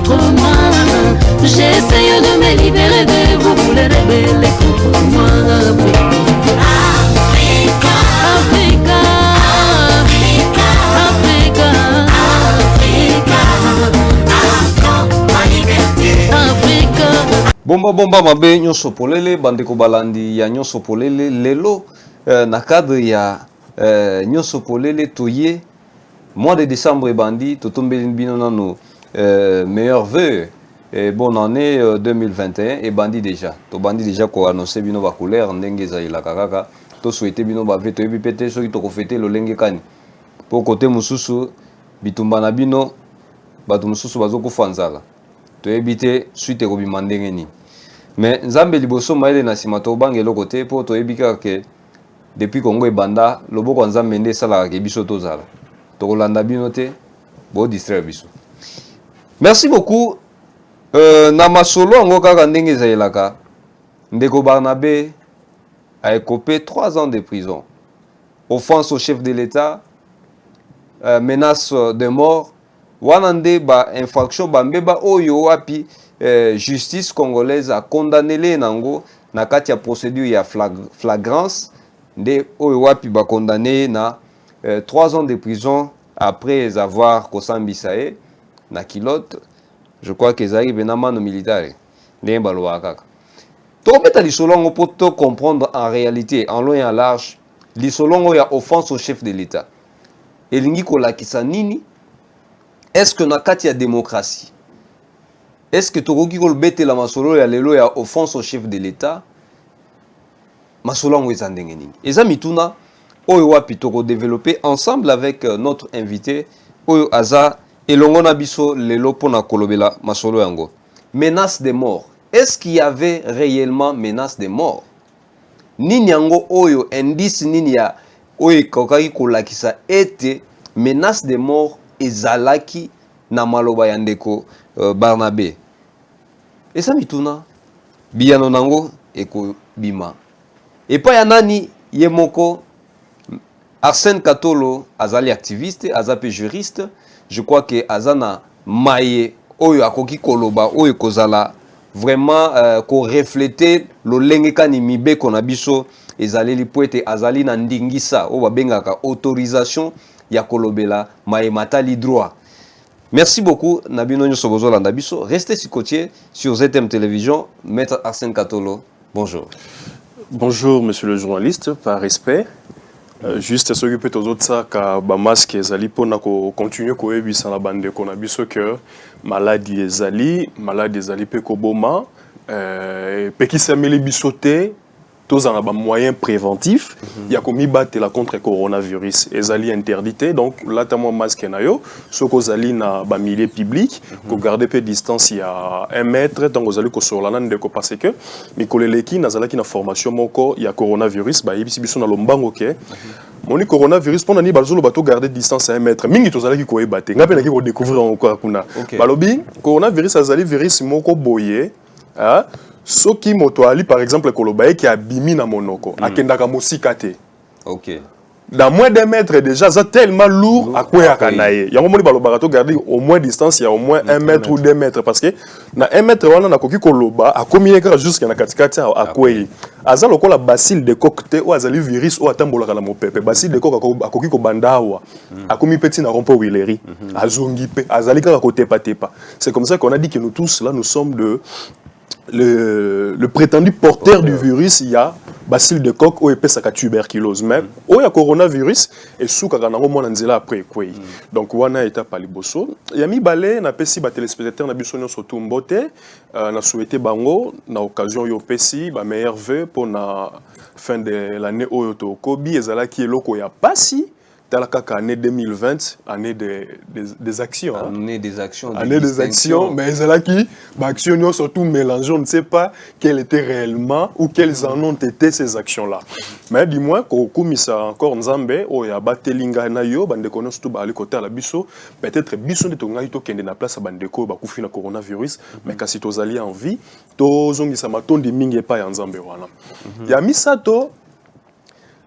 contre moi. J'essaye de me libérer de vous, vous les rebelles contre moi. Africa, Africa, Africa, Africa, Africa, ma liberté. Africa. Bomba mabe nyonso polele bandeko balandi ya nyonso polele lelo na cadre ya nyonso polele toye mois de décembre bandi totombeli bino nano meilleurs vœux et bonne année 2021 et bandi déjà ko annoncer bino ba couleur ndenge za ila kaka to souhaiter bino ba veto ebi pété soki to ko fêter lo lenge kani po côté mususu bitumba na bino bato mususu bazoko fanzala to ebité suite ko bimandenge ni mais nzambe liboso maele na sima to bangelo côté po to ebika ke depuis Congo ebanda loboko nzambe nde sala ke biso to zala to kolanda bino te bo distraire biso. Merci beaucoup. Na masolo ngo kaka ndenge ezalaka ndeko Barnabé a écopé 3 ans de prison, offense au chef de l'État, menace de mort, wanande ba infraction bambeba oyo wapi justice congolaise a condamné les nango na kati ya procédure ya flagrance de oyo wapi ba condamné na 3 ans de prison après avoir kosambisae na kilote. Je crois que ça arrive dans le militaire. Donc, on peut comprendre en réalité, en long et en large, l'issolon y a offense au chef de l'État. Et l'ingikola qui s'anini, est-ce que dans la démocratie, est-ce que tu as bête la masolo y a offense au chef de l'État? Masolo y a ndengeni. Et ça mituna, oyo wapi to développer ensemble avec notre invité, oyo aza. Et l'on a biso lelo pona kolobela masolo yango. Menace de mort. Est-ce qu'il y avait réellement menace de mort? Nini yango oyo indice nini ya oyo kokaki kolakisa ete menace de mort ezalaki na maloba ya ndeko Barnabé. Et ça mituna biyano nango eko bima. Et pa ya nani yemoko Arsène Katolo azali activiste, azape juriste. Je crois que Azana Maye oyo akoki koloba oyo kozala vraiment ko refléter lo lengeka ni mibe kona biso ezaleli poete azali na ndingisa o babengaka autorisation ya kolobela Maye matali droit. Merci beaucoup Nabino Nyoso bozolanda biso. Restez côtier sur ZM Télévision. Maître Arsène Katolo, bonjour. Bonjour monsieur le journaliste, par respect. Juste s'occuper aux autres ça ka ba masque ezali pona ko continuer ko ebisa na bande ko na biso que maladie ezali pe ko boma pe ki sameli bisoté tous en ba moyen préventif ya ko mi batela contre coronavirus ezali interdité donc là ta masque na yo soko zali na ba milieu public ko garder peu distance ya 1 mètre donc ozali ko solana ndeko parce que mikoleleki nazalaki na formation moko ya coronavirus ba yebisi biso na lombango ke moni coronavirus pendant ni balzolo bato garder distance à 1 mètre mingi tozalaki ko ebate ngape na ki ko découvrir encore kuna balobi coronavirus azali virus moko boye hein soki moto ali par exemple kolobaye qui abimi na monoko akendaka mosika te. OK. Dans moins d'un mètre déjà ça tellement lourd à quoi akanaye. Yango moni balobaka to garder au moins distance il y a au moins 1 mètre ou 2 mètres parce que na 1 mètre wana na koki koloba akomineka jusqu'à na katikati a kwei. Aza lokola bacille de coque te ou azali virus ou atambolaka na mopepe. Bacille de coque akoki ko bandawa. Akomi petit na rompo wileri. Azongi pe azali kaka kote patepa. C'est comme ça qu'on a dit que nous tous là nous sommes le prétendu porteur du virus, il y a bacille de coque ou épaisse à tuberculose même ou il y a coronavirus et sous kanango mo nanzela après quoi donc wana étape à liboso il y a mi balé na pesi ba téléspectateurs na biso nyo surtout mbote na souhaité bango na occasion yo pesi ba meilleurs vœux pour na fin de l'année oyo to kobi ezala ki eloko ya pasi la année 2020, année des actions. Année des actions. Année des actions, mais c'est là qui, actions surtout mélangées, on ne sait pas quelles étaient réellement ou quelles en ont été ces actions-là. Mais dis-moi, comme ça encore Nzambe, il y a Batelinga Nayo, Bandeko Nostu Bali côté à la biso, peut-être biso de Tonga Ito Kende na place à Bandeko, Bakufi na coronavirus, mais quand si tozali en vie, tozongi sa maton de mingi pa ya Nzambe wana. Ya misato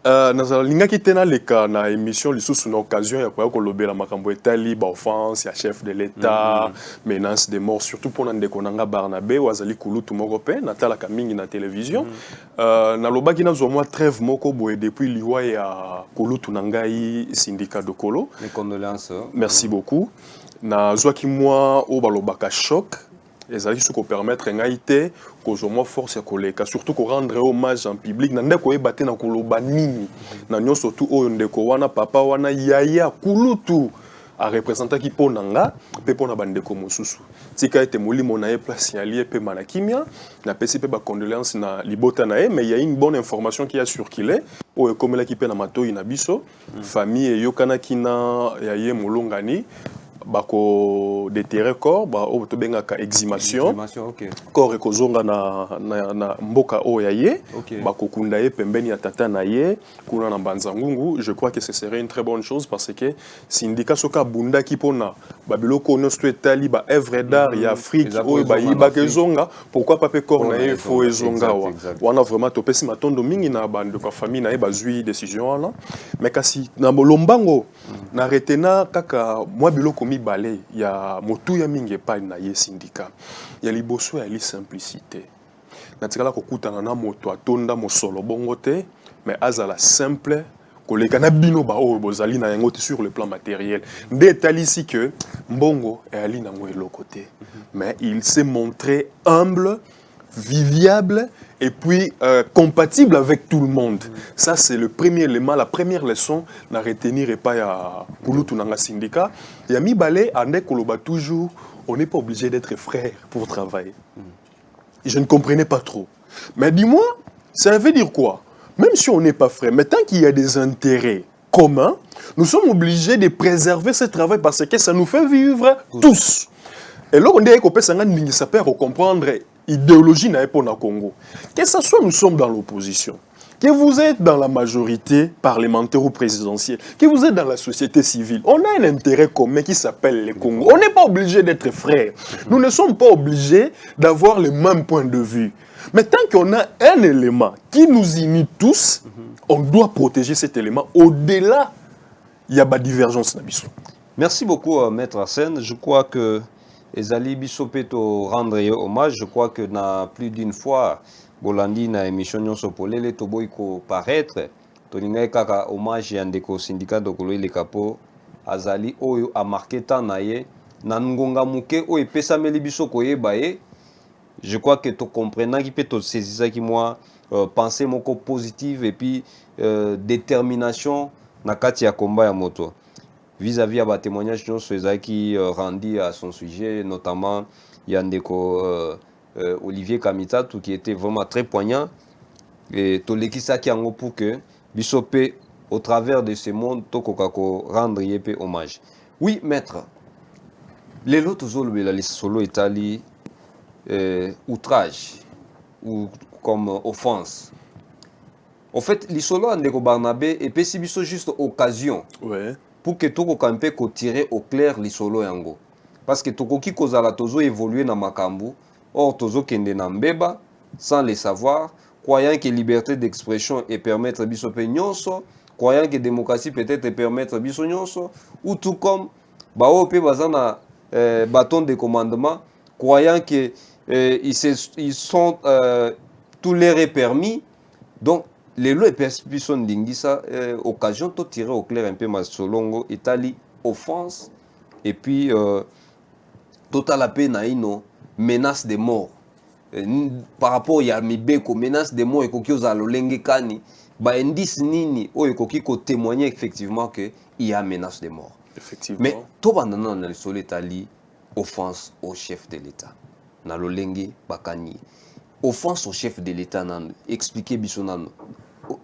Nazalinga qui tena le cas na émission li sous une occasion ya kwa kolobela makambo etali ba offense ya chef de l'état menace de mort surtout pour ndeko nanga Barnabé wazali kulutu moko pe natala ka mingi na télévision na lobaki na zo moi trêve moko boye depuis liwa ya kulutu nangai syndicat de Kolo. Mes condoléances. Merci beaucoup. Na zwaki moi o balobaka choc les alliés qui permettre ngaité que force ya koleka surtout ko rendre hommage en public na ndeko ebate na koloba nini na nyo surtout oyo ndeko wana papa wana yaya kulutu a représentant qui ponanga pe pona bandeko mosusu tika ete molimo na e place ya lié pe manakimia na pesi pe ba condoléances na libota na e mais il y a une bonne information qui a circulé o ekomela ki pe na matoi na biso famille e yokana kina ya ye molongani bako déterrer corps ba o to benga ka exhumation okay. Corps ekozonga na mboka o ya ye bako kunda ye pembeni ya tata na ye kuna na Mbanzangungu. Je crois que ce serait une très bonne chose parce que syndicat soka bunda ki pona babiloko nosto etali ba œuvre d'art ya Afrique o ba yiba kezonga pourquoi pas pe corps na ye fo ezonga wa wana vraiment to pesi matondo mingi na bande ka famille na ye bazui décision wana mais kasi na molombango na retena kaka moi biloko balé ya motu ya mingi pa na ye syndicat ya liboso ya li simplicité natikala kokutana na moto atonda mosolo bongo te mais azala simple koleka na bino ba o bozali na yango te sur le plan matériel détali ici que mbongo et ali na ngwe côté mais il s'est montré humble viviable et puis compatible avec tout le monde. Ça, c'est le premier élément, la première leçon à retenir et pas à Kulutu Nanga syndicat. Et à Mibale, Ande Koloba toujours, on n'est pas obligé d'être frère pour travailler. Et je ne comprenais pas trop. Mais dis-moi, ça veut dire quoi? Même si on n'est pas frère, mais tant qu'il y a des intérêts communs, nous sommes obligés de préserver ce travail parce que ça nous fait vivre tous. Et là, on dit que ça peut comprendre idéologie na pour na Congo. Que ce soit nous sommes dans l'opposition, que vous êtes dans la majorité parlementaire ou présidentielle, que vous êtes dans la société civile, on a un intérêt commun qui s'appelle le Congo. On n'est pas obligé d'être frères. Nous ne sommes pas obligés d'avoir le même point de vue. Mais tant qu'on a un élément qui nous unit tous, on doit protéger cet élément. Au-delà, il y a des divergences. Merci beaucoup, Maître Arsène. Je crois que Ezali Bisopeto rendre hommage, je crois que na plus d'une fois, Bolandi na émission Nyonso Polele Toboiko paraître, Toninga kaka hommage yandeko syndicat de Kolo le Capo, Azali Oyo a marqué tant naye, Nangonga Muke Oyo Pesa Melibiso Koye Baye. Je crois que tu comprends qui peut te saisir ça qui moi penser moko positive et puis détermination na kati ya combat ya moto. Vis-à-vis à témoignage qui rendit à son sujet, notamment Yandeko Olivier Kamitatou qui était vraiment très poignant. Et Tolekisa qui en pour que Bissopé, au travers de ce monde, Tokokako rendre yépé hommage. Oui, maître. Les lots les solo Italie, outrage ou comme offense. En fait, les solos Andeko Barnabé et Pessibiso juste occasion. Ouais. Pour que Toko Kampe ko tirer au clair les solo yango. Parce que Toko ki kozala tozo évoluer na makambu, or tozo kende na mbeba sans le savoir, croyant que liberté d'expression et permettre biso pe nyonso, croyant que démocratie peut-être permettre biso nyonso, ou tout comme bao pe bazana bâton de commandement, croyant que ils sont tous les permis. Donc les lois personnes d'Ingisa, occasion de tirer au clair un peu ma solongo, Italie, offense, et puis total la peine menace de mort. Par rapport à Mibeko, menace de mort, et kokyo za lolenge kani, ba indice nini, o ekoki ko témoigner effectivement qu'il y a menace de mort. Effectivement. Mais tout bandana na sol Italie, offense au chef de l'État. Na lolenge bakani. Offense au chef de l'État, expliquez bisonano.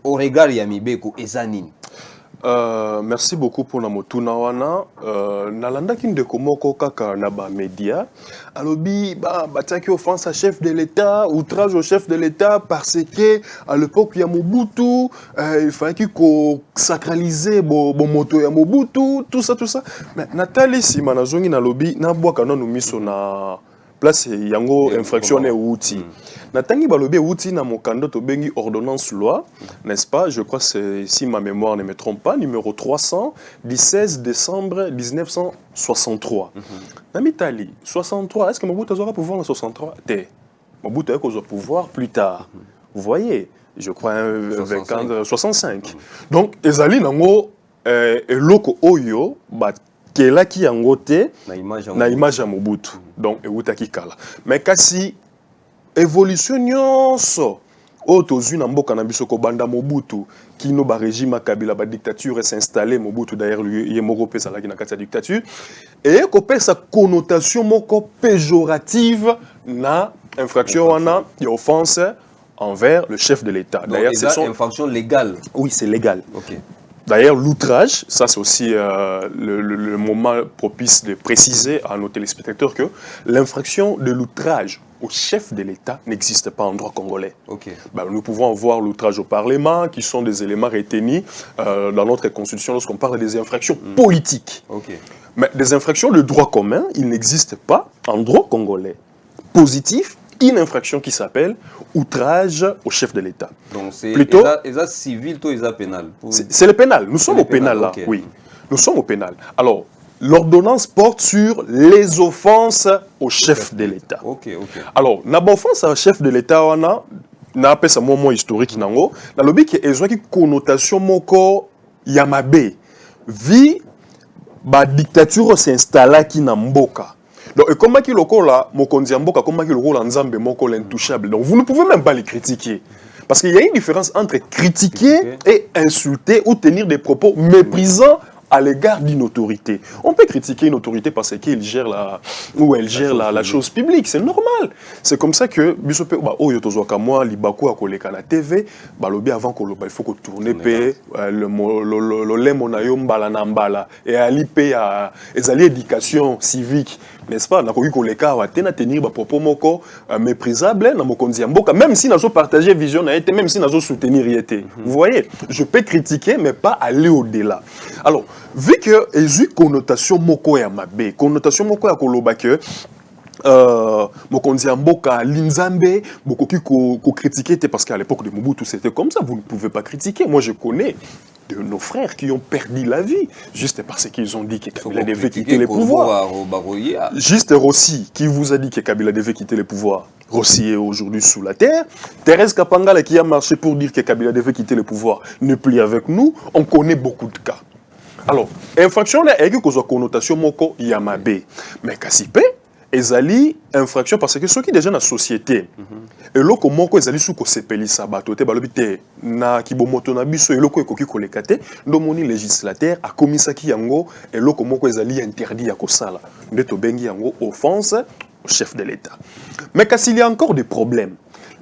Au regard ya Mibeko ezanini. Merci beaucoup pour la motuna wana. Nalanda ki ndeko moko kaka na ba média. Alobi bataki offense à chef de l'État, outrage au chef de l'État parce que à l'époque il y a Mobutu, il fallait qu'il sacraliser bon moto ya Mobutu, tout ça. Mais Nathalie Simanazongi na lobi na bwaka no miso na place yango infraction et outil. Natangi balobi outil na mokando to bengi ordonnance loi, n'est-ce pas? Je crois c'est, si ma mémoire ne me trompe pas, numéro 300 du 16 décembre 1963. Namitali 63, est-ce que Mobutu aura pouvoir en 63? Mobutu a pouvoir plus tard. Vous voyez, je crois 65. Donc ezali nango eloko oyo kela ki yango te na image ya Mobutu. Donc eutaki kala. Mais kasi évolution nyonso otozu na mboka na biso ko banda Mobutu kino ba régime Kabila ba dictature s'installer Mobutu d'ailleurs lui moko pesa la na kati ya dictature et ko pesa connotation moko péjorative na infraction wana et offense envers le chef de l'État. D'ailleurs c'est une infraction légale. Oui, c'est légal. OK. D'ailleurs, l'outrage, ça c'est aussi le moment propice de préciser à nos téléspectateurs que l'infraction de l'outrage au chef de l'État n'existe pas en droit congolais. Okay. Nous pouvons voir l'outrage au Parlement, qui sont des éléments retenus dans notre Constitution lorsqu'on parle des infractions politiques. Okay. Mais des infractions de droit commun, il n'existe pas en droit congolais. Positif, une infraction qui s'appelle outrage au chef de l'État. Donc c'est plutôt civil ou pénal. C'est le pénal. Nous sommes au pénal là. Okay. Oui, nous sommes au pénal. Alors, l'ordonnance porte sur les offenses au chef de l'État. OK. Alors, na offense au chef de l'État wana na appelle ça moment historique nango. Na lobi ki ezo ki connotation moko ya mabe. Vi ba dictature s'installa ki na mboka. Donc, comment qu'il le là, Mokonzi Mboka, comment qu'il le Nzambe Moko l'intouchable. Donc, vous ne pouvez même pas les critiquer. Parce qu'il y a une différence entre critiquer et insulter ou tenir des propos méprisants à l'égard d'une autorité. On peut critiquer une autorité parce qu'elle gère la chose publique, c'est normal. C'est comme ça que bisope moi libaku akoleka na TV, balobi avant ko il faut que tourner pe le lemonayo mbala na mbala et ali pe a ezali éducation civique, n'est-ce pas? Nakoki koleka wa tena tenir ba propos moko méprisable na mokonzi mboka, même si nazo partager vision na été, même si nazo soutenir yete. Vous voyez, je peux critiquer mais pas aller au-delà. Alors, vu que il y a une connotation moko ya mabe, connotation moko ya koloba que Mokonzi Mboka, Linzambe, beaucoup qui critiquaient parce qu'à l'époque de Mobutu c'était comme ça, vous ne pouvez pas critiquer. Moi je connais de nos frères qui ont perdu la vie juste parce qu'ils ont dit que Kabila devait quitter les pouvoirs. Juste Rossi qui vous a dit que Kabila devait quitter les pouvoirs. Rossi est aujourd'hui sous la terre. Thérèse Kapangala qui a marché pour dire que Kabila devait quitter les pouvoirs n'est plus avec nous. On connaît beaucoup de cas. Alors, infraction là, il y a une connotation moko yamabe. Mais kasipe, ezali infraction parce que ceux qui déjà dans la société, et loko moko ezali sous ko sepeli sabato te balobite na kibomoto na biso et loko ekoki kolekate, ndomoni législateur a commis ça ki yango et loko moko ezali interdit ya kosala. Ndeto bengi yango offense au chef de l'État. Mais s'il y a encore des problèmes,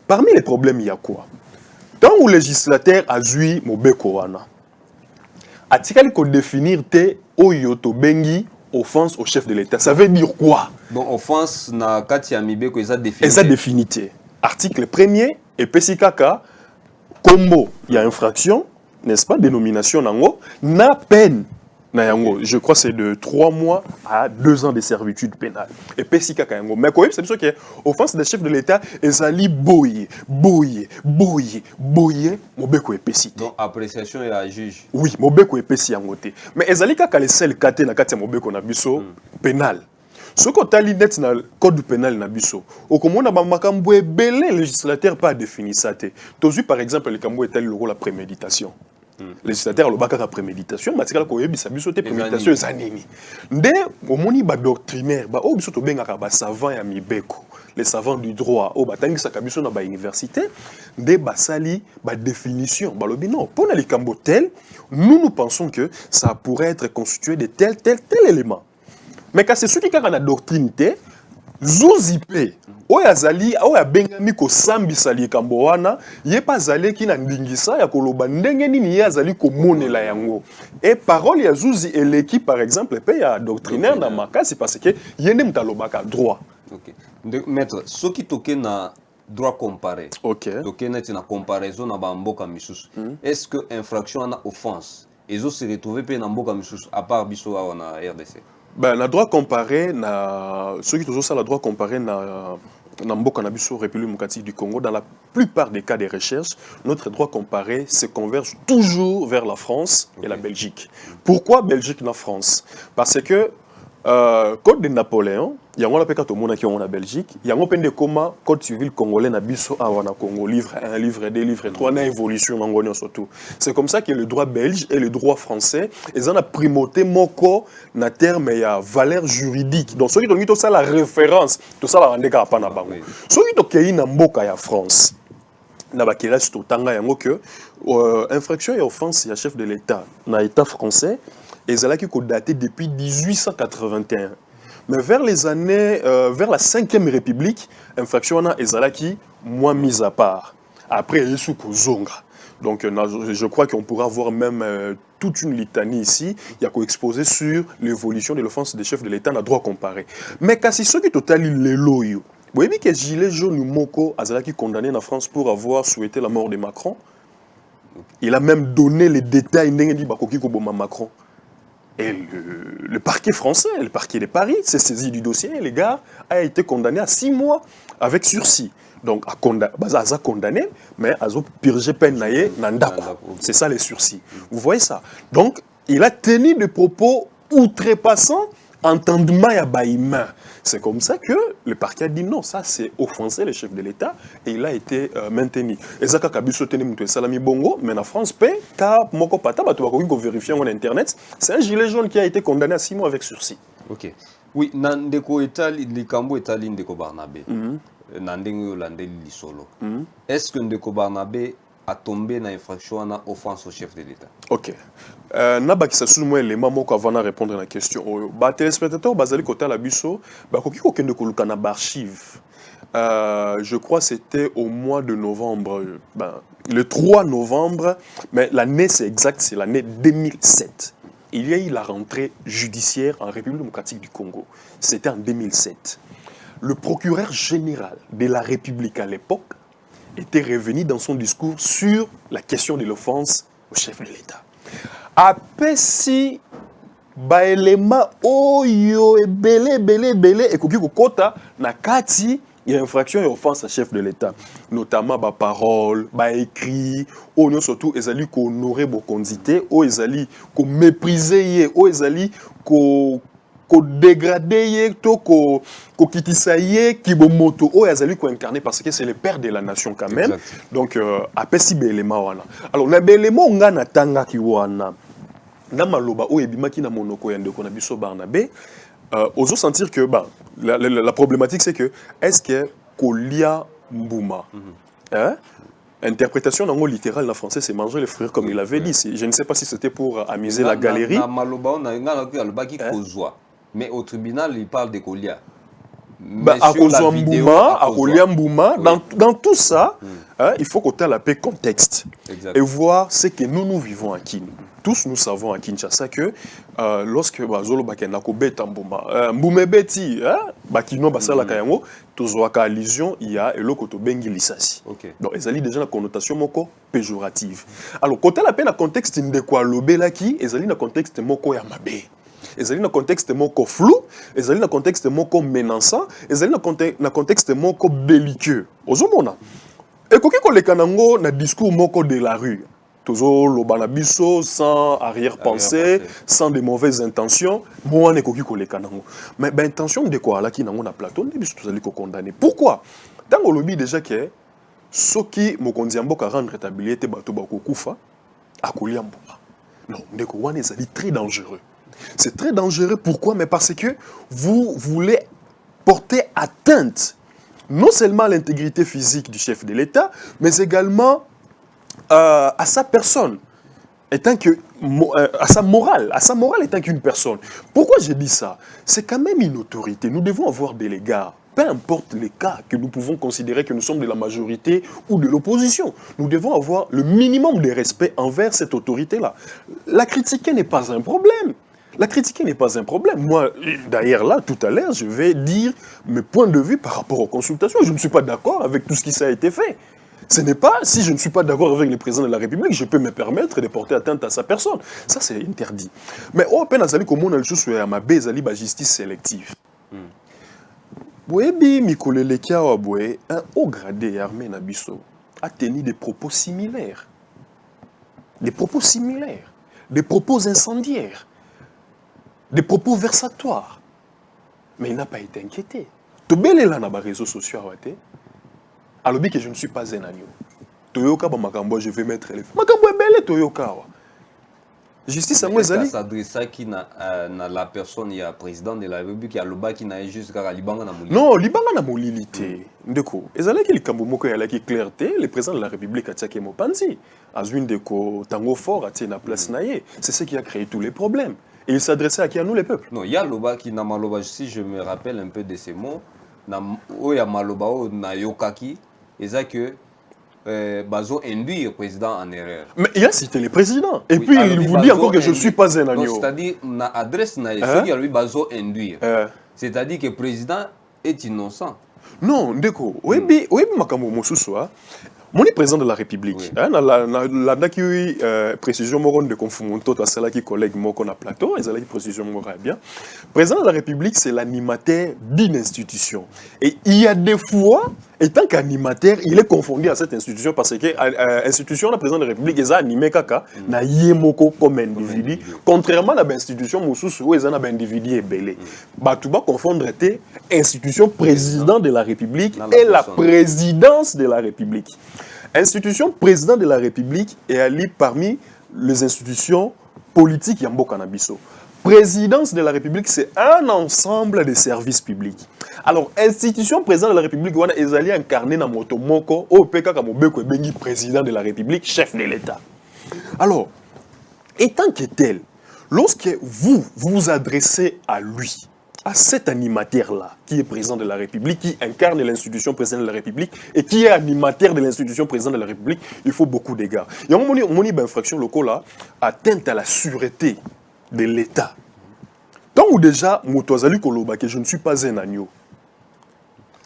parmi les problèmes il y a quoi? Tant où le législateur a zui mobeko wana, a-t-il qu'on définir te oyoto bengi offense au chef de l'État? Ça veut dire quoi? Donc offense na kati ya mibeko eza définité. Eza définité. Article 1er et pesikaka combo il y a infraction, n'est-ce pas, dénomination nango na peine na yango. Je crois c'est de 3 mois à 2 ans de servitude pénale. Et pesikaka yango. Mais quand même c'est sûr que offense des chefs de l'État ezali boye mobeko epesite. Donc appréciation ya juge. Oui, mobeko epesi yango te. Mais ezali kaka le seul kate na kati ya mobeko na biso pénal. Ce qu'on t'a dit net dans le code pénal na biso, au comment on a makambo ebele législateur pas défini ça te. Tozu par exemple le kambo est le rôle la préméditation. Le législateur le baka préméditation, matikala ko yebisa biso te préméditation zanini. Nde omoni ba doctrinaire ba o biso to bengaka ba savant ya mibeko. Les savants du droit au batangisa kabiso na ba université nde basali ba définition ba lobi non pour les kambo tel nous pensons que ça pourrait être constitué de tel élément. Mais quand c'est ceux qui ont la doctrine, Zouzipe, Oyazali, Oyabengami ko sambi sali kamboana, yé pas zali qui n'a ndingisa ya koloba ndengeni ni yazali ko mone la yango. Et parole ya Zouzi et l'équipe par exemple, pe ya doctrinaire na maka, c'est parce que yende mtalobaka droit. OK. Maître, ce qui toke na droit comparé. OK. Toke na tina comparaison na ba mboka misusu. Est-ce que infraction na offense? Et zo se retrouver pe na mboka misusu à part biso na RDC? Ben, na droit comparé, ceux qui toujours ça, la droit comparé, na mboka na biso République démocratique du Congo, dans la plupart des cas des recherches, notre droit comparé se converge toujours vers la France et la Belgique. Pourquoi Belgique na France? Parce que code de Napoléon, il y a un peu de monde qui est en Belgique, il y a un peu de comment code civil congolais na biso avant na Congo, livre 1, livre 2, livre 3, na évolution mangonion surtout. C'est comme ça que le droit belge et le droit français, ils ont la primauté moko na terme ya valeur juridique. Donc ceux qui ont ça la référence, tout ça la rendeka pa na bango. Ceux qui ont na mboka ya France, na ba kira sto tanga yango que infraction et offense ya chef de l'État na État français et ça qui est daté depuis 1881. Mais vers les années, vers la 5e République, infraction est qui moins mise à part. Après, il y a sous Kozonga. Donc, je crois qu'on pourra voir même toute une litanie ici. Il y a qu'à exposer sur l'évolution de l'offense des chefs de l'État, on a droit comparé. Mais si ceux qui total les loyaux, vous voyez que Gilet jaune Moko Azalaki condamné en France pour avoir souhaité la mort de Macron. Il a même donné les détails de Macron. Et le parquet français, le parquet de Paris, s'est saisi du dossier et le gars a été condamné à 6 mois avec sursis. Donc, à condamné, mais à purger peine naïe, c'est ça les sursis. Vous voyez ça? Donc, il a tenu des propos outrepassants, entendement à baïma. C'est comme ça que le parquet a dit non, ça c'est offenser le chef de l'État et il a été maintenu. Et ça, Salami Bongo, mais en France, Moko Pata, vérifier en Internet, c'est un gilet jaune qui a été condamné à 6 mois avec sursis. Ok. Oui, Nandeko Etali, Likambo Etali Ndeko Barnabé. Nandengo Landeli Solo. Est-ce que Ndeko Barnabé a tombé dans l'infraction à offense au chef de l'État? Ok. Nabaki sa sous moi les mamans avant de répondre à la question. Bah téléspectateurs basali côté la biso, bah koki kokende koluka na archive. Je crois c'était au mois de novembre, le 3 novembre, mais l'année c'est exact, c'est l'année 2007. Il y a eu la rentrée judiciaire en République démocratique du Congo. C'était en 2007. Le procureur général de la République à l'époque était revenu dans son discours sur la question de l'offense au chef de l'État. Après si baelema oyo belé et koki kokota na kati il y a infraction et offense à chef de l'État, notamment ba parole, ba écrit, ou surtout ezali ko honorer bo condité, ou ezali ko mépriser, ou ezali ko dégrader, ko kitisa ki bo moto, ou ezali ko incarner parce que c'est le père de la nation quand même. Exact. Donc après si belema wana. Alors na belema nga na tanga ki wana. Na maloba o ebimaki na monoko ya ndeko na biso Barnabé. Oso sentir que la problématique c'est que est-ce que Kolia Mbouma interprétation dans le littéral en français c'est manger les frères comme il avait dit. Je ne sais pas si c'était pour amuser la galerie. Mais au tribunal il parle de Kolia. À Kolia Mbouma, dans tout ça, il faut qu'on ait la paix contexte. Exact. Et voir ce que nous vivons à Kin. Tous nous savons à Kinshasa que lorsque Zolo Bakena Kobeta Mbouma, Mboumé Beti, Bakino Basala Kayango, Tozoaka allusion, il y a le koto bengi lisasi. Donc ils ont déjà la connotation moko péjorative. Alors quand la paix dans contexte de quoi lobela qui, ils ont dans contexte moko ya mabe. Ils ont dans contexte moko flou, ils ont dans contexte moko menaçant, ils ont dans contexte moko belliqueux. Ozomona. Et koki ko le kanango na discours moko de la rue. Toujours le banabiso sans arrière-pensée, sans de mauvaises intentions. Moi, ne koki ko le kanango. Mais intention de quoi là qui nango na plateau, ne biso tozali ko condamner. Pourquoi? Tant on lobby déjà que ceux qui mokonzi mboka rendre rétabilité bato ba kokufa akolia mboma. Non, ndeko wana ezali très dangereux. C'est très dangereux pourquoi? Mais parce que vous voulez porter atteinte non seulement à l'intégrité physique du chef de l'État, mais également à sa personne, à sa morale étant qu'une personne. Pourquoi je dis ça? C'est quand même une autorité. Nous devons avoir des égards. Peu importe les cas que nous pouvons considérer que nous sommes de la majorité ou de l'opposition, nous devons avoir le minimum de respect envers cette autorité-là. La critiquer n'est pas un problème. La critiquer n'est pas un problème. Moi, d'ailleurs, là, tout à l'heure, je vais dire mes points de vue par rapport aux consultations. Je ne suis pas d'accord avec tout ce qui a été fait. Ce n'est pas, si je ne suis pas d'accord avec le président de la République, je peux me permettre de porter atteinte à sa personne. Ça, c'est interdit. Mais au peine azali comme on a le chose à ma bezali ba justice sélective. Boebi Mikolele Kiawabwe, un haut gradé armé Nabiso, a tenu des propos similaires. Des propos similaires. Des propos incendiaires. Des propos versatoires. Mais il n'a pas été inquiété. Tobele là na réseaux sociaux alors que je ne suis pas un agneau. Toyoka ba makambo je vais mettre les makambo ebele Toyoka. Justice à moi ezali s'adresse qui na la personne il y a président de la République il y a loba qui na juste car libanga na molili. Non, libanga na molilité. Ndeko, ezali ki likambo moko ya la ki clarté, le président de la République a tiaké mopanzi. Azwin deko tango fort a na place naie. C'est ce qui a créé tous les problèmes. Et il s'adressait à qui, à nous les peuples. Non, il y a loba qui na maloba si je me rappelle un peu de ces mots na o ya maloba o na yokaki eza que Bazo induit le président en erreur. Mais il a cité le président. Et oui, puis il vous dit encore que je ne suis pas un agneau. C'est-à-dire, na adresse na Bazo induire. C'est-à-dire que le président est innocent. Non, Ndeko. Oui, makambo mosusu. Mon président de la République, la précision de confondre à celle qui collègue moko na plateau, et celle précision bien. Président de la République, c'est l'animateur d'une institution. Et il y a des fois, étant qu'animateur, il est confondu à cette institution parce que l'institution de la président de la République est animée kaka na yemoko comme individu, contrairement à l'institution mosusu où ils ont un individu belé. Batouba confondre institution président de la République et la présidence de la République. Institution président de la République est alliée parmi les institutions politiques Yambo Kanabiso. Présidence de la République, c'est un ensemble de services publics. Alors, institution président de la République, on est allié incarné dans moto moko au PK Kamobeko Bengi président de la République, chef de l'État. Alors, étant que tel, lorsque vous vous adressez à lui, à cet animateur-là, qui est président de la République, qui incarne l'institution président de la République et qui est animateur de l'institution président de la République, il faut beaucoup d'égards. Il y a une infraction locale atteinte à la sûreté de l'État. Tant ou déjà, Moutouazali Koloba, que je ne suis pas un agneau.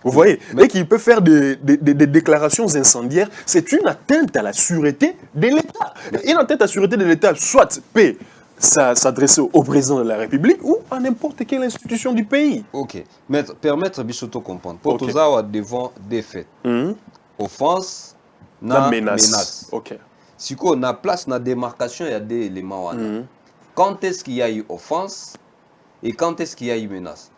Vous voyez, et qu'il peut faire des déclarations incendiaires, c'est une atteinte à la sûreté de l'État. Une atteinte à la sûreté de l'État, soit paix, s'adresser au président de la République ou à n'importe quelle institution du pays. Ok. Maître, permettre Bissoto comprendre. Pour tous ça, devant des faits. Offense, na menace. Ok. Si on a place, na démarcation, il y a des éléments. Quand est-ce qu'il y a eu offense et quand est-ce qu'il y a eu menace?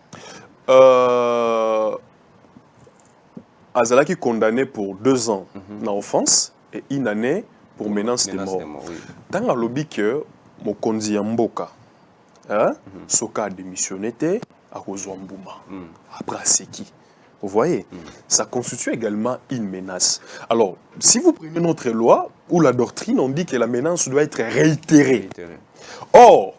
Azalaki condamné pour 2 ans na offense et 1 année pour menace de mort. Dans le lobby que Mokonzi Yamboka, Soka a démissionné à Kozouambouma, après Seki. Vous voyez, ça constitue également une menace. Alors, si vous prenez notre loi, ou la doctrine, on dit que la menace doit être réitérée. Or,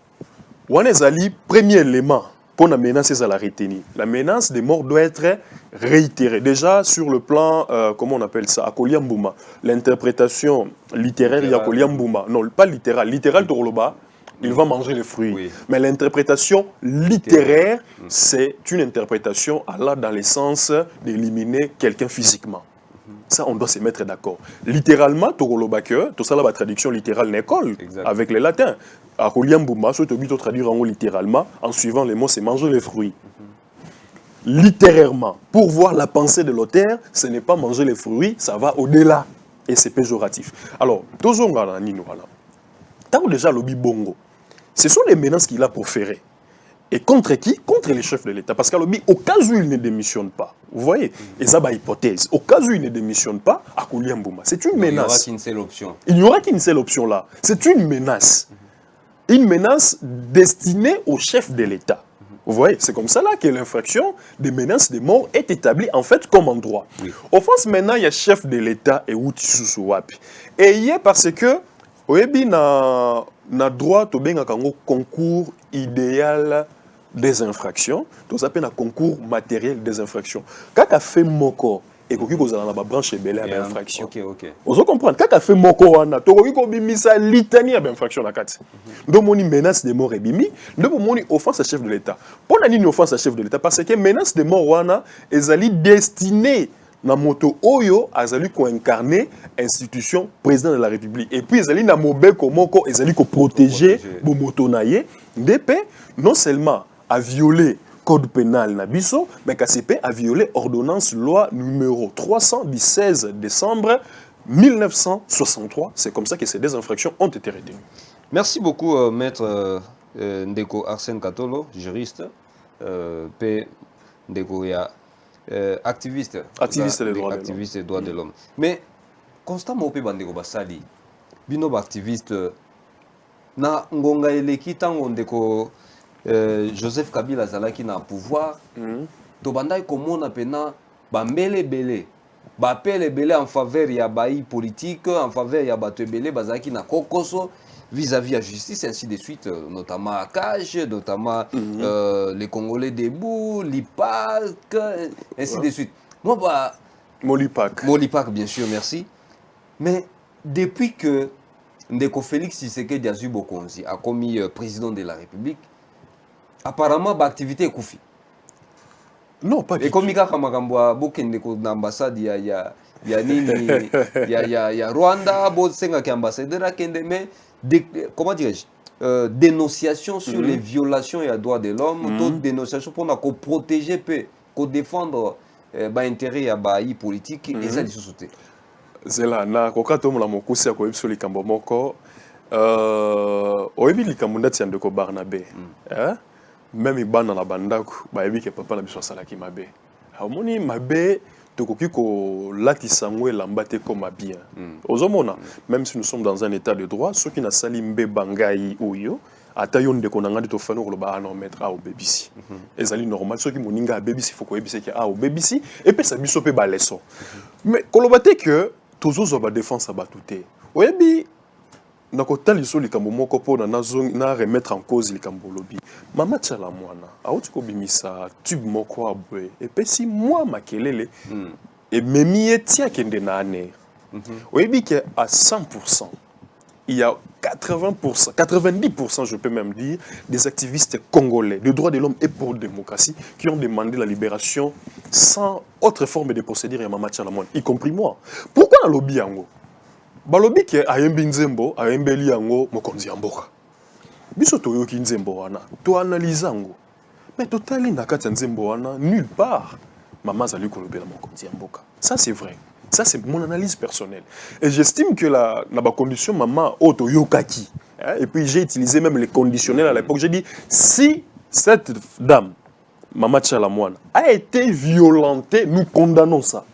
Wanezali, premier élément pour la menace, c'est la retenue. La menace de mort doit être réitérée. Déjà, sur le plan, comment on appelle ça, à Koliambouma, l'interprétation littéraire de Koliambouma, non, pas littérale, littérale Toroloba, il va manger les fruits. Oui. Mais l'interprétation littéraire, c'est une interprétation allant dans le sens d'éliminer quelqu'un physiquement. Ça, on doit se mettre d'accord. Littéralement, Toroloba, tout ça, la traduction littérale n'école avec les latins. À Koliambouma, ce que tu traduire en littéralement, en suivant les mots, c'est manger les fruits. Littérairement, pour voir la pensée de l'auteur, ce n'est pas manger les fruits, ça va au-delà. Et c'est péjoratif. Alors, toujours tant déjà lobby bongo, ce sont les menaces qu'il a proférées. Et contre qui? Contre les chefs de l'État. Parce qu'à lobby, au cas où il ne démissionne pas, vous voyez, et ça va hypothèse, au cas où il ne démissionne pas, à Koliambouma, c'est une menace. Il n'y aura qu'une seule option. Il n'y aura qu'une seule option là. C'est une menace. Une menace destinée au chef de l'État. Vous voyez, c'est comme ça là que l'infraction des menaces de mort est établie en fait comme en droit. Offense maintenant, il y a chef de l'État et Outi Susuwapi. Et il y a parce que, oyebi na droit to benga kango concours idéal des infractions, to s'appelle un concours matériel des infractions. Kaka fait moko et koki kozala na ba branche belé à infraction. OK. Vous comprenez kaka fait moko wana to koki ko bimisa litanie à infraction na kati. Ndo moni menace de mort et bimi, ndo moni offense à chef de l'État. Pour nani offense à chef de l'État parce que menace de mort wana ezali destinée na moto oyo azali ko incarner institution président de la République et puis ezali na mobeko moko ezali ko protéger bo moto na ye ndepé non seulement a violé code pénal na biso mais KCP a violé ordonnance loi numéro 300 du 16 décembre 1963. C'est comme ça que ces deux infractions ont été retenues. Merci beaucoup, maître Ndeko Arsène Katolo, juriste, P. Ndeko ya activiste. Activiste des droits de l'homme. Mais, constamment, P. Bandeko Basali, bino activiste, na ngonga eleki tango Ndeko Joseph Kabila Zalaki na pouvoir, to bandai komona pena bambele bele. Bapele belé en faveur ya baï politique, en faveur ya bato belé bazaki na kokoso vis-à-vis la justice, ainsi de suite, notamment à Cage, notamment les Congolais debout, l'IPAC, ainsi de suite. Moi, bah, Molipac, bien sûr, merci. Mais depuis que Ndeko Félix Tshisekedi Azu Bokonzi a commis président de la République, apparemment, l'activité est coufie. Non, pas du tout. Et comme il y a une ambassade, il y a Rwanda, il y a ambassadeur, mais comment dirais-je, dénonciation sur les violations et les droits de l'homme, d'autres dénonciations pour protéger, pour défendre l'intérêt et politique et ça, les sociétés. C'est là, quand on a mon coup, c'est quoi, sur les Cambomoko, oyebi likamunda tiandeko Barnabé. Même ban dans la bandaku ba yebi ke papa na biso salaki mabe amoni mabe tokoki ko latisa ngwe lambate comme bien ozomona même si nous sommes dans un état de droit ceux qui na sali mbe bangai oyo ata yo ndeko na ngandi to fano ko ba non mettre a au BBC ezali normal ceux qui moninga a BBC faut ko yebise ke a au BBC et puis ça biso pe ba leçon mais kolobate que tozozo ba défense ba touté oyebi nakota liso likambo moko po na remettre en cause likambo lobi mama tchala mwana auti ko bimisa tube moko abwe et puis si moi makelele et memi etia kende na aner oyebi que à 100% il y a 80%, 90% je peux même dire, des activistes congolais de droits de l'homme et pour la démocratie qui ont demandé la libération sans autre forme de procédure à mama tchala mwana, y compris moi. Pourquoi na lobby yango? Balobi ke ayembi nzembo ayembeli yango mokonzi ya mboka biso toyoki nzembo wana to analyse yango mais totali na kati nzembo wana nulle part mama zali kolobela mokonzi ya mboka ça c'est vrai, ça c'est mon analyse personnelle et j'estime que la ba condition mama oto yokaki et puis j'ai utilisé même les conditionnels à l'époque j'ai dit si cette dame mama Tchala Mwana a été violentée nous condamnons ça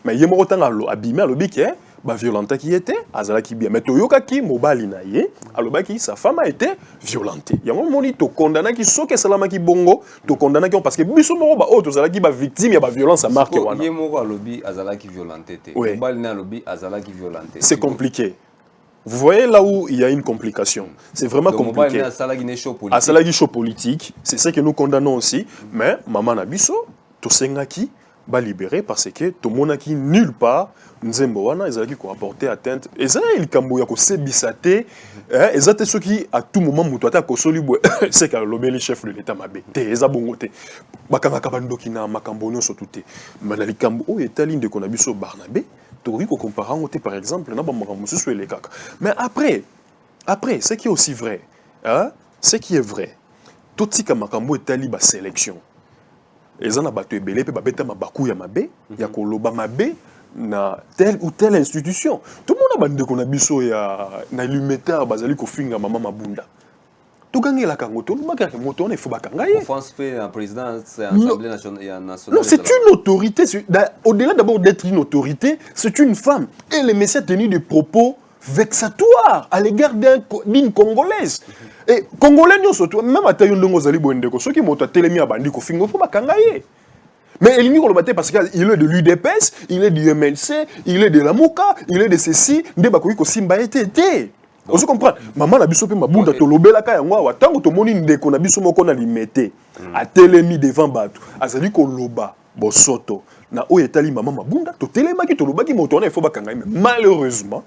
mais yemo otanga abimé alobi ke ba violenta qui était azalaki bien mais toyoka ki mobali na ye alobaki sa femme a été violentée yango moni to condamna ki soke salama ki bongo to condamna ki parce que biso moko ba auto azalaki ba victime ya ba violence à marque wana ye moko alobi azalaki violenté te mobali na alobi azalaki violenté c'est compliqué. Vous voyez là où il y a une complication. C'est vraiment compliqué. Asalagi show politique, c'est ça que nous condamnons aussi. Mais maman Nabiso, to sengaki ba libéré parce que to monaki nulle part nzembo wana ezalaki ko apporter atteinte et ça il kambo ya ko sebisate ezate ceux qui à tout moment muto ata ko solibwe c'est que lobeli chef de l'état mabe te eza bongote bakanga kabandoki na makambo nyonso tuté mais li kambo o etali ndeko na biso Barnabé tori ko comparer ngote par exemple na ba makambo susu ele kaka mais après ce qui est aussi vrai ce qui est vrai totika makambo etali ba sélection ezana bato ebele pe babeta mabaku ya mabe ya koloba mabe na telle ou telle institution tout le monde a bande ko na biso ya na lumeta bazali ko finga mama mabunda to gangela kango to lubaka ke moto na ifobaka ngaye France fait un président c'est l'Assemblée nationale. Non, c'est une autorité au-delà d'abord d'être une autorité, c'est une femme et le monsieur a tenu des propos vexatoires à l'égard d'une Congolaise. Et Congolais surtout même à tayo ndongo zali boendeko ceux qui moto telemi abandi ko fingo fobaka ngaye. Mais il n'y a pas parce qu'il est de l'UDPS, il est du MLC, il est de la Mouka, il est de ceci, il est de Simba été. Vous comprenez? Maman na biso pe mabunda to lobela ka yango wa tango to moni ndeko na biso moko na limete a telemi devant bato azali ko loba bosoto na o etali maman mabunda to telema ki to lobaki moto na il faut bakanga mais malheureusement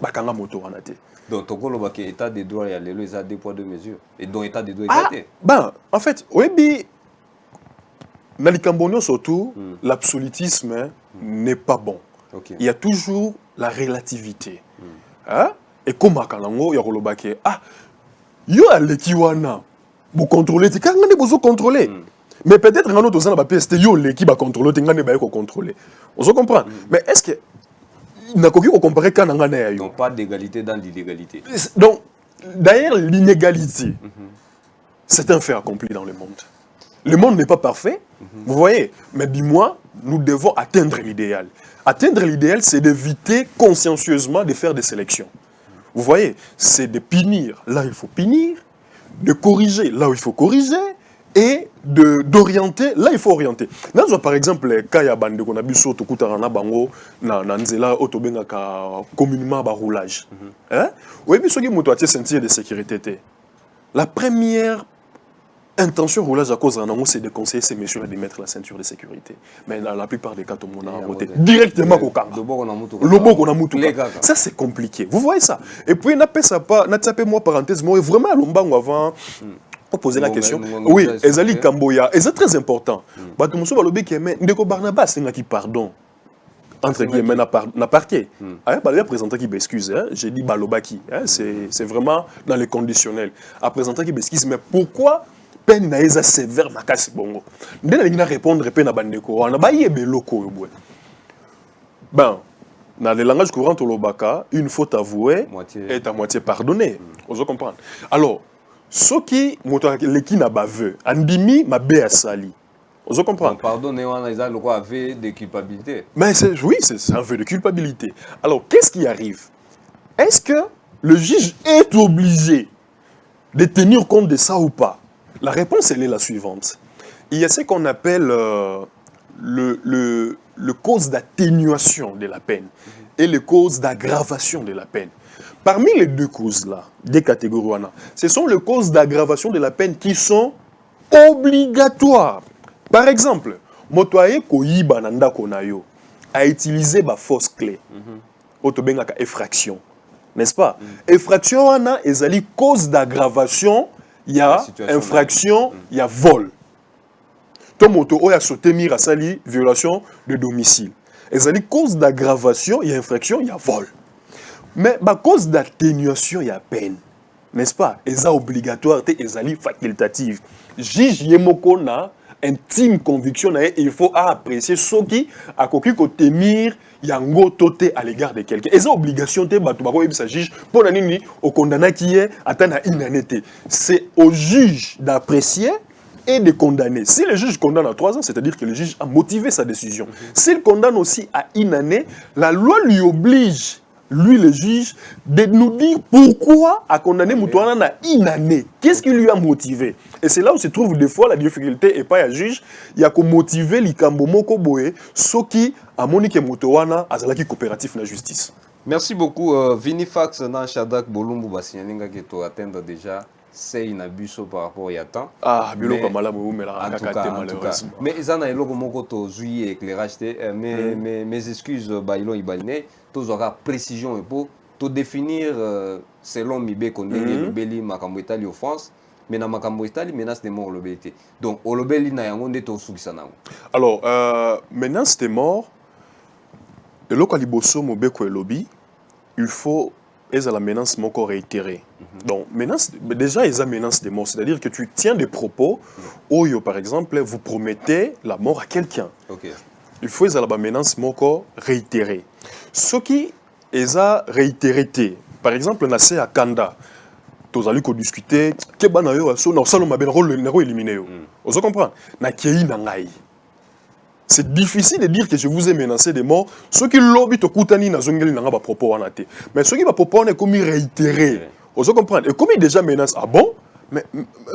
bakanga moto wana te. Donc to loba ke état de droit ya lelo eza deux poids deux mesures et donc état de droit égalité. Ben en fait oyebi na likambo surtout l'absolutisme n'est pas bon. Okay. Il y a toujours la relativité. Hein? Et comme à Kalango, il y a le yo aleki wana vous contrôlez te quand ngane bozo contrôler mais peut-être ngano to sana ba PST yo leki ba contrôler te ngane ba ko contrôler on se comprend mais est-ce que n'a koki ko comparer quand ngane ya yo donc pas d'égalité dans l'illégalité donc d'ailleurs l'inégalité c'est un fait accompli dans le monde n'est pas parfait vous voyez mais dis-moi nous devons atteindre l'idéal c'est d'éviter consciencieusement de faire des sélections. Vous voyez, c'est de punir là où il faut punir, de corriger là où il faut corriger et d'orienter là où il faut orienter. Par exemple, quand il y a bande qu'on a vu sur Tokutarana Bango, na nzela otobenga ka communément ba roulage. Hein? Oui, mais ce qui moto a sentir de sécurité. La première intention roulage à cause d'un angle, c'est de conseiller ces messieurs de mettre la ceinture de sécurité. Mais dans la plupart des cas, tout le monde a voté directement au Kanga. Ça, c'est compliqué. Vous voyez ça? Et puis, n'a pas moi parenthèse, moi, vraiment, à l'ombango avant, on posait la question. Oui, Ezali Kamboya, et c'est très important. Parce que M. Balobi qui aimait, Ndeko Barnabas, c'est qui pardon. Entre guillemets, n'a parqué. Il a présenté qui m'excuse. J'ai dit Balobaki. C'est vraiment dans les conditionnels. A présenté qui m'excuse. Mais pourquoi peine na eza sévère na kasi bongo ndena linga répondre pe na bandeko wana ba yebe loko yobwe ben dans le langage courant au lobaka une faute avouée est à moitié pardonnée vous comprenez alors ce qui moto leki na baveu andimi mabe asali vous comprenez pardonner wana eza loko aveu de culpabilité mais oui c'est un aveu de culpabilité alors qu'est-ce qui arrive est-ce que le juge est obligé de tenir compte de ça ou pas? La réponse, elle est la suivante. Il y a ce qu'on appelle le cause d'atténuation de la peine et le cause d'aggravation de la peine. Parmi les deux causes-là, des catégories, ce sont les causes d'aggravation de la peine qui sont obligatoires. Par exemple, Motoye Koyiba Nanda Konayo a utilisé ma fausse clé. Otobengaka effraction. N'est-ce pas? Effraction, est une cause d'aggravation. Il y a infraction, il y a vol. Tomoto a sauté mire à sali, violation de domicile. Et ça dit cause d'aggravation, il y a infraction, il y a vol. Mais à cause d'atténuation, il y a peine. N'est-ce pas? Et ça obligatoire, et ça facultative. Juge Yemoko na intime conviction, il faut apprécier ce qui a coquille côté mire. Yango toté à l'égard de quelqu'un. Et ça obligation te batubako et ça juge pour la nini au condamné qui est atteint à inanité. C'est au juge d'apprécier et de condamner. Si le juge condamne à 3 ans, c'est-à-dire que le juge a motivé sa décision. S'il condamne aussi à une année, la loi lui oblige, lui le juge, de nous dire pourquoi a condamné Moutouana à une année. Qu'est-ce qui lui a motivé? Et c'est là où se trouve des fois la difficulté et pas à juge. Il y a qu'à motiver l'Ikambo Moko Boé, ce qui a Monique Moutouana à Zalaki coopératif la justice. Merci beaucoup. Vinifax dans Shadak Bolumbu Basianinga qui to atteindre déjà. C'est une abus par rapport à temps. Ah, mais en tout cas. Mais ils en ont le mot to zui éclairage. Mes excuses, bailon ibalné. Tous aura précision et pour tout définir selon Mibé qu'on est le Beli Makambo Italie en France. Mais dans Makambo Italie menace de mort le BT. Donc au Lobeli na yango ndeto soukisana. Alors menace de mort de l'okaliboso mobeko lobby, il faut la menace encore réitérée. Donc, menace, déjà, il y a menace de mort. C'est-à-dire que tu tiens des propos où, par exemple, vous promettez la mort à quelqu'un. Il faut la menace encore réitérée. Ce qui est réitéré, par exemple, on a à Kanda, tu as discuté, tu as éliminé. Vous comprenez? C'est difficile de dire que je vous ai menacé de mort. Ceux qui lobby te koutani na zongeli na ba propos wana te. Mais ceux qui va propos est comme réitéré. Vous comprenez? Et comme il déjà menace, ah bon? Mais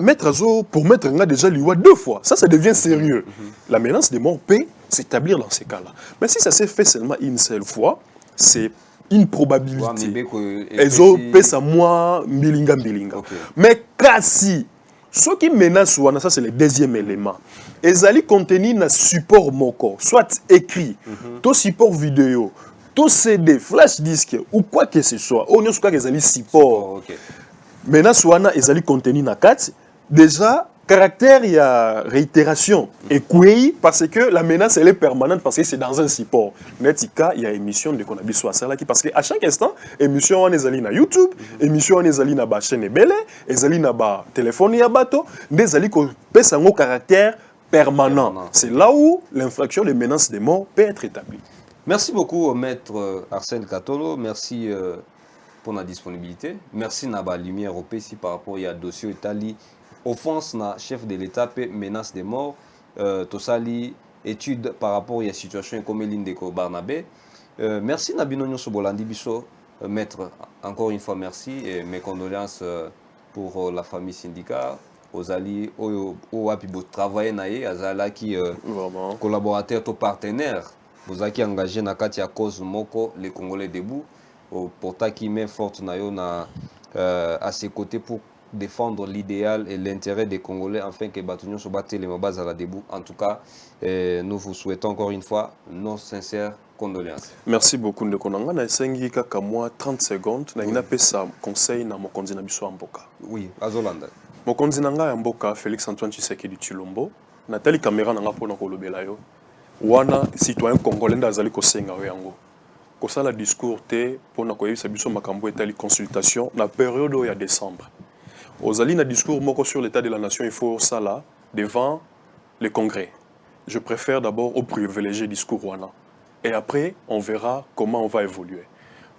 mettre azo pour mettre nga déjà liwa 2 fois. Ça devient sérieux. La menace de mort peut s'établir dans ces cas-là. Mais si ça s'est fait seulement une seule fois, c'est une probabilité. Ezo peut ça moi mbilinga. Mais kasi ceux qui menacent, ça c'est le deuxième élément. Ils allaient contenir un support moko, soit écrit, tout support vidéo, tout CD, flash disque ou quoi que ce soit. On a qu'ils allaient support. Maintenant, ils allaient contenir un 4. Déjà, Caractère, il y a réitération. Et quoi, parce que la menace, elle est permanente, parce que c'est dans un support. Netika, il y a émission de qu'on a besoin de ça, parce qu'à chaque instant, émission on est allé na YouTube, émission on est allé na ba chaîne belé, est allé na ba téléphone ya bateau, des allés qu'on pèse un caractère permanent. C'est là où l'infraction de menace de mort peut être établie. Merci beaucoup, maître Arsène Katolo. Merci pour la disponibilité. Merci Naba Lumière au PC par rapport à dossier Italie. Offense na chef de l'État et menace de mort. Tosali étude par rapport à la situation comme l'Indeko Barnabé. Merci Nabino Nyoso Bolandi Biso. Maître, encore une fois merci et mes condoléances pour la famille syndicat. Aux alliés, au Apibo travailler naïe, Azala qui collaborateur, to partenaire. Vous avez engagé na kati ya cause moko les Congolais debout pour ta qui met forte à ses côtés pour défendre l'idéal et l'intérêt des Congolais afin que Batunion se batte les mobas à la debout. En tout cas, nous vous souhaitons encore une fois nos sincères condoléances. Merci beaucoup de konanga na sengi kaka moi 30 secondes na ina pesa conseil na mokonzi na biso mboka. Oui, azolanda. Mokonzi nanga ya mboka Félix Antoine Tshisekedi Tshilombo Nathalie Caméra nanga pona kolobela yo. Wana citoyen congolais ndazali kosenga yango. Kosala discours te pona koyebisa biso makambo etali consultation na période ya décembre. Ozali na discours moko sur l'état de la nation, il faut ça là devant le congrès. Je préfère d'abord au privilégié discours wana. Et après, on verra comment on va évoluer.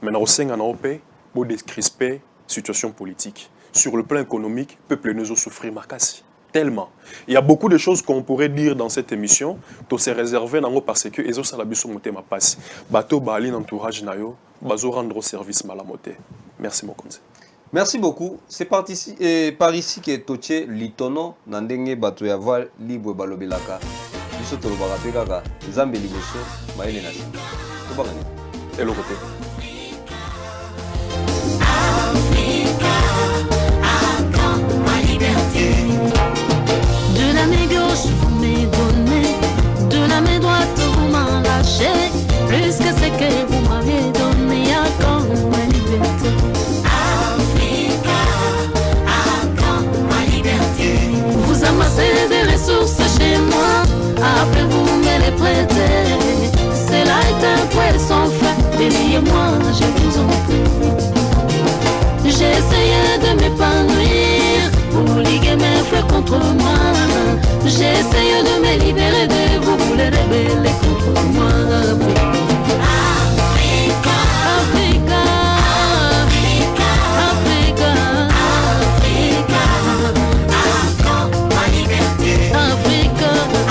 Maintenant, au sein en Europe, pour décrisper situation politique. Sur le plan économique, le peuple nous a souffert marquasi. Tellement. Il y a beaucoup de choses qu'on pourrait dire dans cette émission. Tout s'est réservé parce que les autres sont ma passe. Bateau Bali entourage nayo, bazo rendre service malamoté. Merci mon conseil. Merci beaucoup. C'est par ici que Toche Litono Nandenge Bato Yava Libre Balobelaka. Biso Tolobara Pekaka, Zambe Liboso, Maële Nasi. Tobarani. Et le côté. De la main gauche, vous m'aidonnez, de la main droite, vous m'arrachez, plus que ce que vous m'avez donné, à quand ma liberté. Africa, à quand ma liberté. Vous amassez des ressources chez moi, après vous me les prêtez. Cela est un poisson fait, déliez-moi, je vous en prie. J'ai essayé de m'épanouir pour liguer mes fleurs contre moi. J'ai essayé de me libérer de vous, les rebelles contre moi.